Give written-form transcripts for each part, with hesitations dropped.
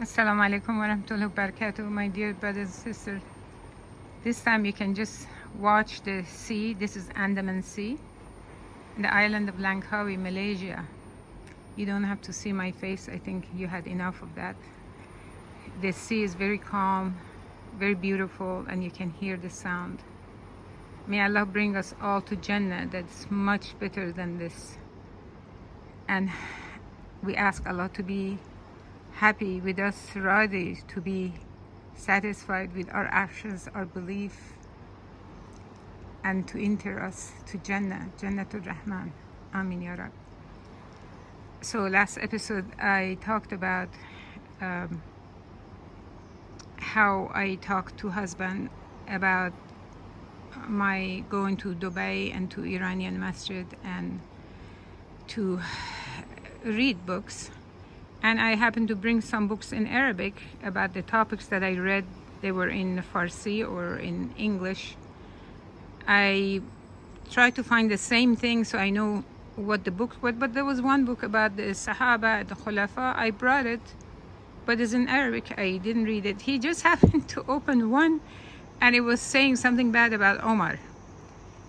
Assalamu alaikum wa rahmatullahi wa barakatuh, my dear brothers and sisters. This time you can just watch the sea. This is Andaman Sea, in the island of Langkawi, Malaysia. You don't have to see my face. I think you had enough of that. The sea is very calm, very beautiful, and you can hear the sound. May Allah bring us all to Jannah that's much better than this. And we ask Allah to be happy with us, ready to be satisfied with our actions, our belief, and to enter us to Jannah, Jannatul Rahman. Amin Ya Rab. So last episode I talked about how I talked to husband about my going to Dubai and to Iranian masjid and to read books. And I happened to bring some books in Arabic about the topics that I read. They were in Farsi or in English. I tried to find the same thing so I know what the book was, but there was one book about the Sahaba, the Khulafa. I brought it, but it's in Arabic. I didn't read it. He just happened to open one and it was saying something bad about Omar.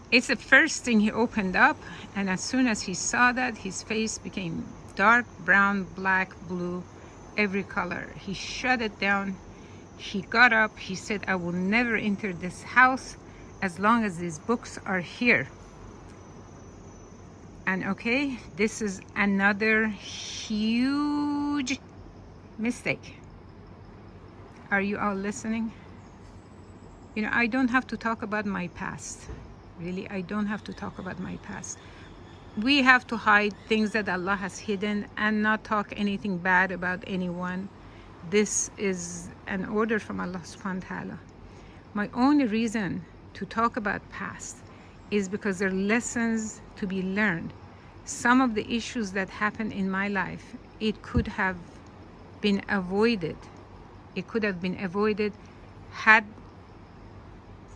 It's the first thing he opened up, and as soon as he saw that, his face became dark brown, black, blue, every color. He shut it down. He got up. He said, I will never enter this house as long as these books are here. And okay, this is another huge mistake. Are you all listening? You know, I don't have to talk about my past. Really, I don't have to talk about my past. We have to hide things that Allah has hidden and not talk anything bad about anyone. This is an order from Allah subhanahu wa ta'ala. My only reason to talk about past is because there are lessons to be learned. Some of the issues that happened in my life, it could have been avoided. It could have been avoided had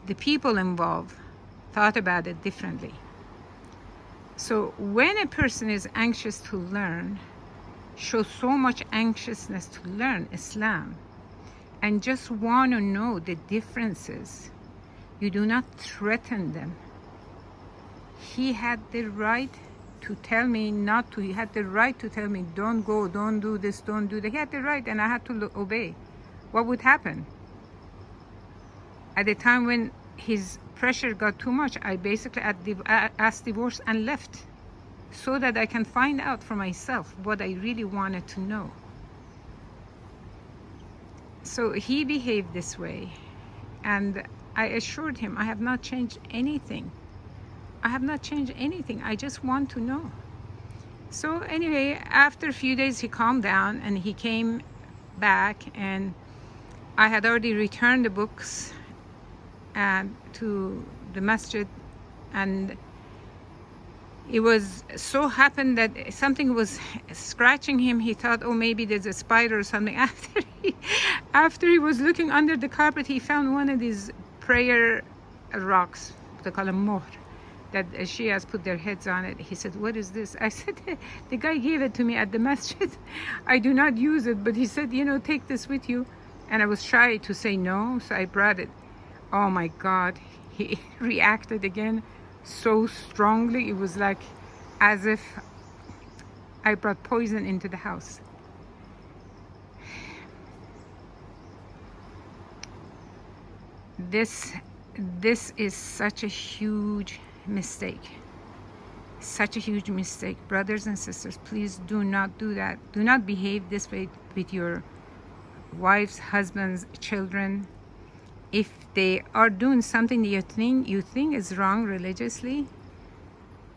the people involved thought about it differently. So when a person is anxious to learn, shows so much anxiousness to learn Islam, and just want to know the differences, you do not threaten them. He had the right to tell me not to. He had the right to tell me, don't go, don't do this, don't do that. He had the right, and I had to obey. What would happen? At the time when his pressure got too much, I basically asked divorce and left so that I can find out for myself what I really wanted to know. So he behaved this way, and I assured him I have not changed anything. I have not changed anything. I just want to know. So anyway, after a few days he calmed down and he came back, and I had already returned the books to the masjid, and it was so happened that something was scratching him. He thought, oh, maybe there's a spider or something. After he was looking under the carpet, he found one of these prayer rocks, they call them mohr, that Shias put their heads on it. He said, what is this? I said, the guy gave it to me at the masjid. I do not use it, but he said, you know, take this with you. And I was shy to say no, so I brought it. Oh my God, he reacted again so strongly. It was like as if I brought poison into the house. This is such a huge mistake. Such a huge mistake. Brothers and sisters, please do not do that. Do not behave this way with your wives, husbands, children. If they are doing something you think is wrong religiously,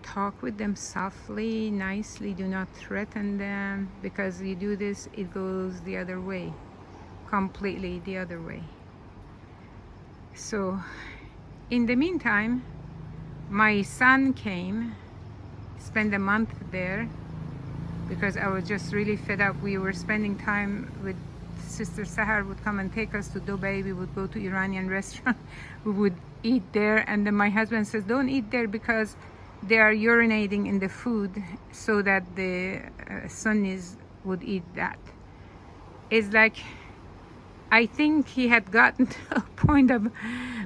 talk with them softly, nicely. Do not threaten them, because you do this, it goes the other way, completely the other way. So in the meantime, my son came, spent a month there, because I was just really fed up. We were spending time with Sister Sahar, would come and take us to Dubai. We would go to Iranian restaurant. We would eat there, and then my husband says, don't eat there because they are urinating in the food, so that the Sunnis would eat that. It's like, I think he had gotten to a point of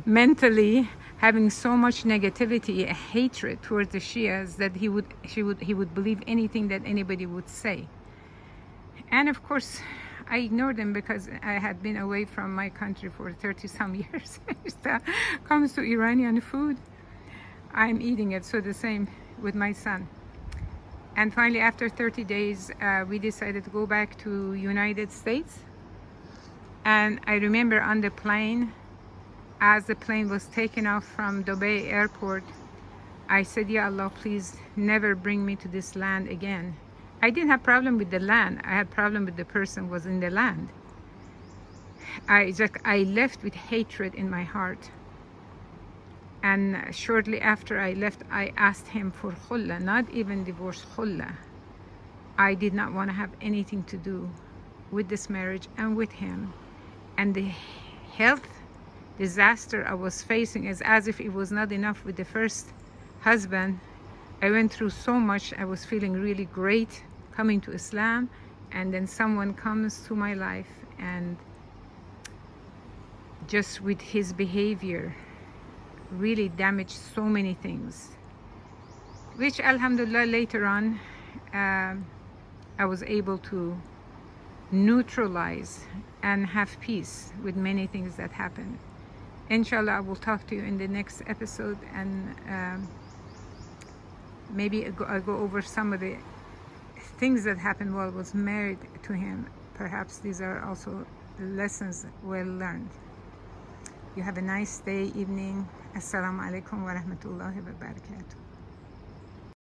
mentally having so much negativity, hatred towards the Shias, that he would believe anything that anybody would say. And of course, I ignored him because I had been away from my country for 30 some years. When it comes to Iranian food, I'm eating it. So the same with my son. And finally, after 30 days, we decided to go back to United States. And I remember on the plane, as the plane was taken off from Dubai airport, I said, Ya Allah, please never bring me to this land again. I didn't have problem with the land. I had problem with the person who was in the land. I left with hatred in my heart. And shortly after I left, I asked him for khulla, not even divorce, khulla. I did not want to have anything to do with this marriage and with him. And the health disaster I was facing is as if it was not enough with the first husband. I went through so much. I was feeling really great coming to Islam, and then someone comes to my life and just with his behavior really damaged so many things, which alhamdulillah later on I was able to neutralize and have peace with many things that happened. Inshallah, I will talk to you in the next episode, and maybe I'll go over some of the things that happened while I was married to him. Perhaps these are also lessons well learned. You have a nice day, evening. Assalamu alaikum wa rahmatullahi wa barakatuh.